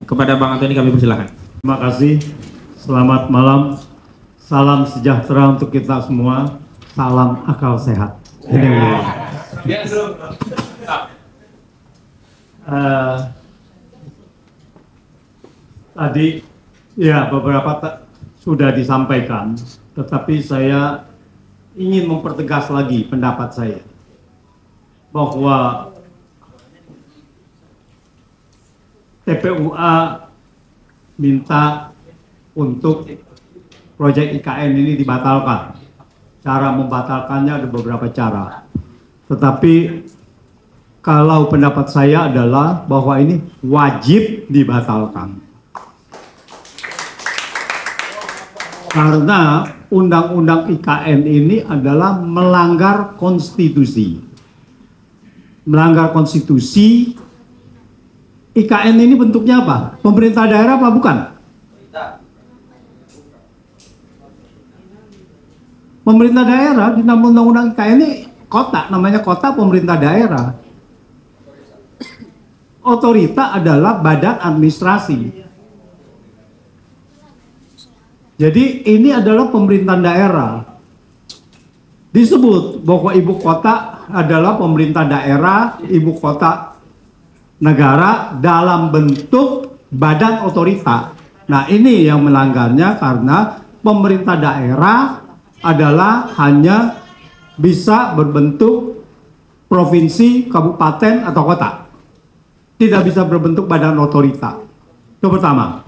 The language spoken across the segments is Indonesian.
Kepada Bang Antoni kami persilahkan. Terima kasih. Selamat malam. Salam sejahtera untuk kita semua. Salam akal sehat. Tadi ya beberapa sudah disampaikan, tetapi saya ingin mempertegas lagi pendapat saya bahwa TPUA minta untuk proyek IKN ini dibatalkan. Cara membatalkannya ada beberapa cara. Tetapi kalau pendapat saya adalah bahwa ini wajib dibatalkan. Karena undang-undang IKN ini adalah melanggar konstitusi. Melanggar konstitusi. IKN ini bentuknya apa? Pemerintah daerah apa bukan? Pemerintah daerah di dalam undang-undang IKN ini kota, namanya kota pemerintah daerah. Otorita adalah badan administrasi. Jadi ini adalah pemerintahan daerah. Disebut bahwa ibu kota adalah pemerintah daerah, ibu kota negara dalam bentuk badan otorita. Nah ini yang melanggarnya karena pemerintah daerah adalah hanya bisa berbentuk provinsi, kabupaten, atau kota. Tidak bisa berbentuk badan otorita. Itu pertama.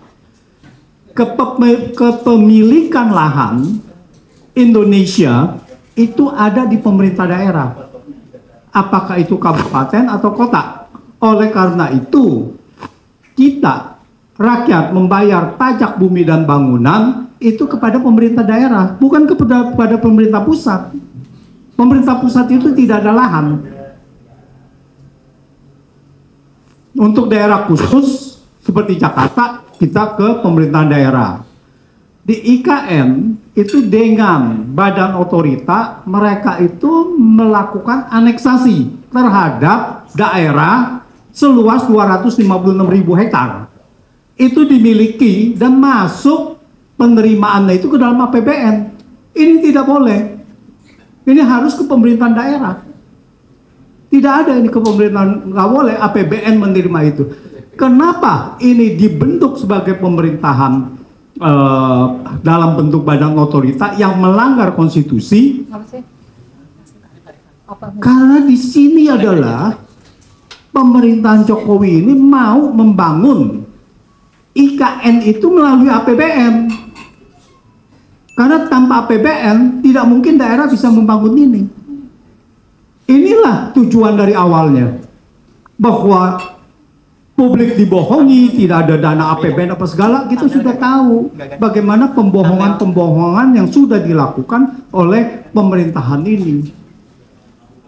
Kepemilikan lahan Indonesia itu ada di pemerintah daerah. Apakah itu kabupaten atau kota? Oleh karena itu, kita, rakyat, membayar pajak bumi dan bangunan itu kepada pemerintah daerah, bukan kepada pemerintah pusat. Pemerintah pusat itu tidak ada lahan. Untuk daerah khusus, seperti Jakarta, kita ke pemerintahan daerah. Di IKN, itu dengan badan otorita, mereka itu melakukan aneksasi terhadap daerah seluas 256.000 hektar. Itu dimiliki dan masuk penerimaannya itu ke dalam APBN. Ini tidak boleh. Ini harus ke pemerintahan daerah. Tidak ada ini ke pemerintahan, nggak boleh APBN menerima itu. Kenapa ini dibentuk sebagai pemerintahan dalam bentuk badan otorita yang melanggar konstitusi? Karena di sini adalah pemerintahan Jokowi ini mau membangun IKN itu melalui APBN. Karena tanpa APBN tidak mungkin daerah bisa membangun ini. Inilah tujuan dari awalnya. Bahwa publik dibohongi, tidak ada dana APBN apa segala, kita sudah tahu bagaimana pembohongan-pembohongan yang sudah dilakukan oleh pemerintahan ini.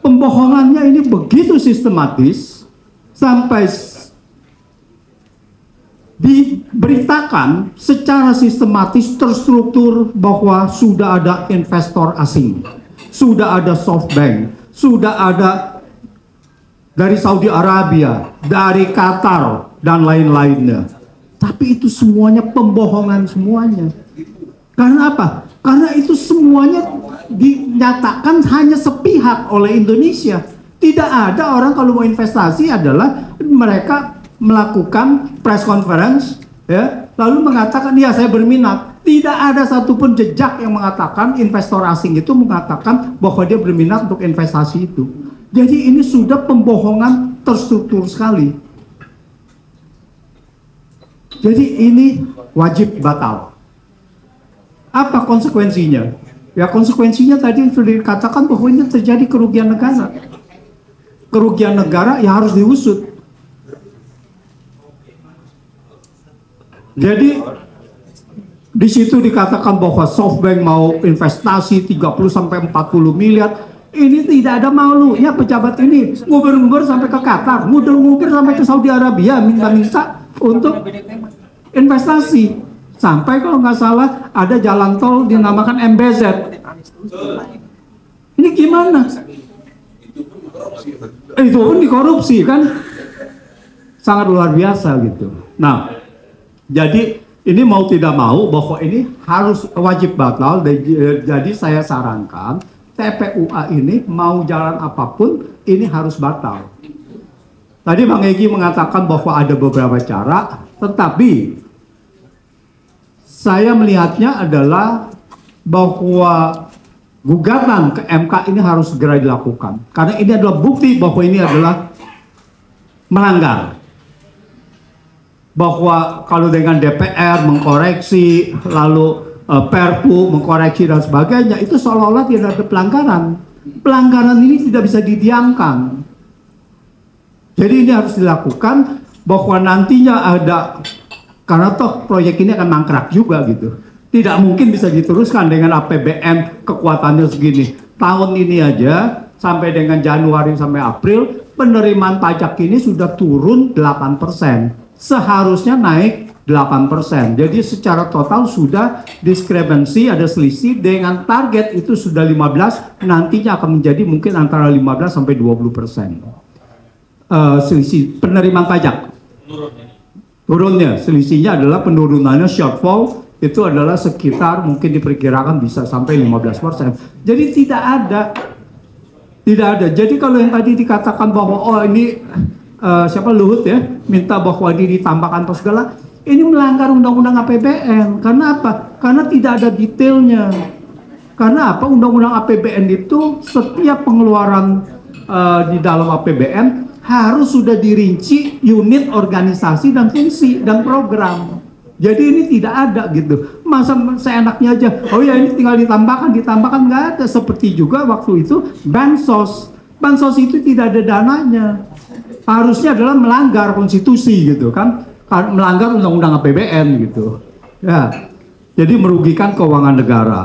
Pembohongannya ini begitu sistematis sampai diberitakan secara sistematis terstruktur bahwa sudah ada investor asing, sudah ada SoftBank, sudah ada dari Saudi Arabia, dari Qatar, dan lain-lainnya. Tapi itu semuanya pembohongan semuanya. Karena apa? Karena itu semuanya dinyatakan hanya sepihak oleh Indonesia. Tidak ada orang kalau mau investasi adalah mereka melakukan press conference, ya, lalu mengatakan ya saya berminat. Tidak ada satupun jejak yang mengatakan investor asing itu mengatakan bahwa dia berminat untuk investasi itu. Jadi ini sudah pembohongan terstruktur sekali. Jadi ini wajib batal. Apa konsekuensinya? Ya konsekuensinya tadi sudah dikatakan bahwa ini terjadi kerugian negara. Kerugian negara ya harus diusut. Jadi di situ dikatakan bahwa SoftBank mau investasi 30 sampai 40 miliar. Ini tidak ada malunya pejabat ini. Nguber-nguber sampai ke Qatar, nguber-nguber sampai ke Saudi Arabia minta-minta untuk investasi. Sampai kalau nggak salah ada jalan tol dinamakan MBZ. Ini gimana? Itu pun dikorupsi kan? Sangat luar biasa gitu. Nah, Jadi ini mau tidak mau bahwa ini harus wajib batal. Jadi saya sarankan TPUA ini mau jalan apapun ini harus batal. Tadi Bang Egy mengatakan bahwa ada beberapa cara, tetapi saya melihatnya adalah bahwa gugatan ke MK ini harus segera dilakukan. Karena ini adalah bukti bahwa ini adalah melanggar. Bahwa kalau dengan DPR mengkoreksi, lalu Perpu mengkoreksi dan sebagainya, itu seolah-olah tidak ada pelanggaran. Pelanggaran ini tidak bisa didiamkan. Jadi ini harus dilakukan, bahwa nantinya ada, karena toh proyek ini akan mangkrak juga gitu. Tidak mungkin bisa diteruskan dengan APBN kekuatannya segini. Tahun ini aja sampai dengan Januari sampai April penerimaan pajak ini sudah turun 8%. Seharusnya naik 8%. Jadi secara total sudah diskrepensi, ada selisih dengan target itu sudah 15, nantinya akan menjadi mungkin antara 15 sampai 20%. Selisih penerimaan pajak. Turunnya, selisihnya adalah penurunannya shortfall itu adalah sekitar mungkin diperkirakan bisa sampai 15%. Jadi tidak ada. Jadi kalau yang tadi dikatakan bahwa oh ini siapa Luhut ya minta bahwa ini ditambahkan atau segala, ini melanggar undang-undang APBN. Karena apa? Karena tidak ada detailnya. Karena apa? Undang-undang APBN itu setiap pengeluaran di dalam APBN harus sudah dirinci unit organisasi dan fungsi dan program. Jadi ini tidak ada gitu. Masa seenaknya aja, oh ya ini tinggal ditambahkan, nggak ada. Seperti juga waktu itu bansos. Bansos itu tidak ada dananya. Harusnya adalah melanggar konstitusi gitu kan. Melanggar undang-undang APBN gitu. Ya. Jadi merugikan keuangan negara.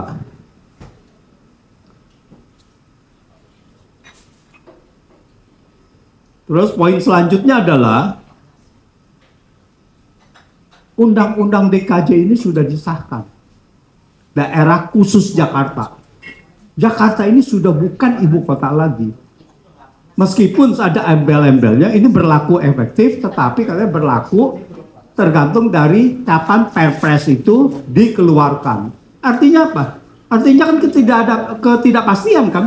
Terus poin selanjutnya adalah Undang-Undang DKJ ini sudah disahkan. Daerah khusus Jakarta. Jakarta ini sudah bukan ibu kota lagi. Meskipun ada embel-embelnya, ini berlaku efektif, tetapi katanya berlaku tergantung dari kapan Perpres itu dikeluarkan. Artinya apa? Artinya kan ketidakpastian kan?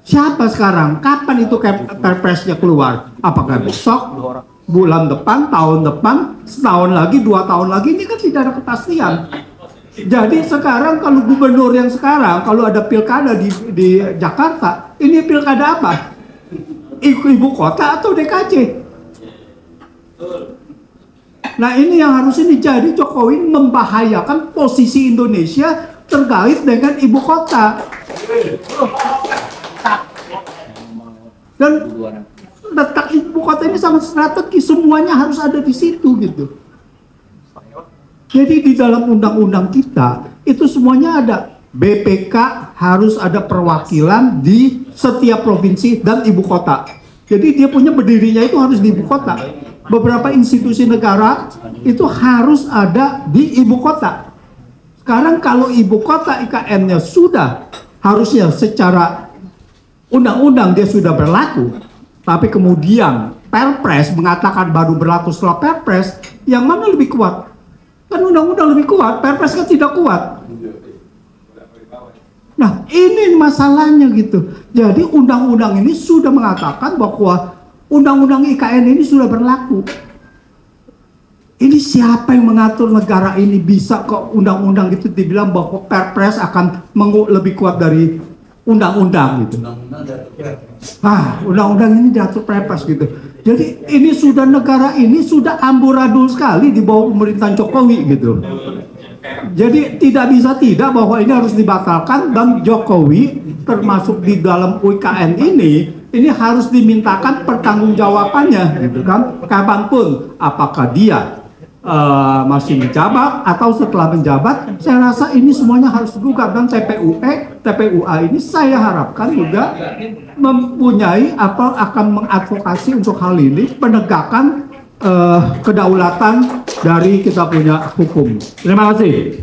Siapa sekarang? Kapan itu Perpresnya keluar? Apakah besok? Bulan depan, tahun depan, setahun lagi, 2 tahun lagi, ini kan tidak ada kepastian. Jadi sekarang kalau gubernur yang sekarang, kalau ada pilkada di Jakarta, ini pilkada apa? Ibu kota atau DKJ? Nah ini yang harus ini, jadi Jokowi membahayakan posisi Indonesia terkait dengan ibu kota. Dan letak ibu kota ini sangat strategis, semuanya harus ada di situ gitu. Jadi di dalam undang-undang kita itu semuanya ada. BPK harus ada perwakilan di setiap provinsi dan ibu kota. Jadi dia punya berdirinya itu harus di ibu kota. Beberapa institusi negara itu harus ada di ibu kota. Sekarang kalau ibu kota IKN-nya sudah harusnya secara undang-undang dia sudah berlaku. Tapi kemudian Perpres mengatakan baru berlaku setelah Perpres, yang mana lebih kuat? Kan undang-undang lebih kuat, Perpres kan tidak kuat. Nah ini masalahnya gitu. Jadi undang-undang ini sudah mengatakan bahwa undang-undang IKN ini sudah berlaku. Ini siapa yang mengatur negara ini bisa kok undang-undang itu dibilang bahwa Perpres akan lebih kuat dari undang-undang gitu. Undang-undang ini diatur Perpres gitu. Jadi ini sudah negara ini sudah amburadul sekali di bawah pemerintahan Jokowi gitu. Jadi tidak bisa tidak bahwa ini harus dibatalkan, dan Jokowi termasuk di dalam UIKN ini harus dimintakan pertanggungjawabannya gitu kan. Kapanpun, apakah dia masih menjabat atau setelah menjabat, saya rasa ini semuanya harus digugat. Dan TPUA ini saya harapkan juga mempunyai atau akan mengadvokasi untuk hal ini, penegakan kedaulatan dari kita punya hukum. Terima kasih.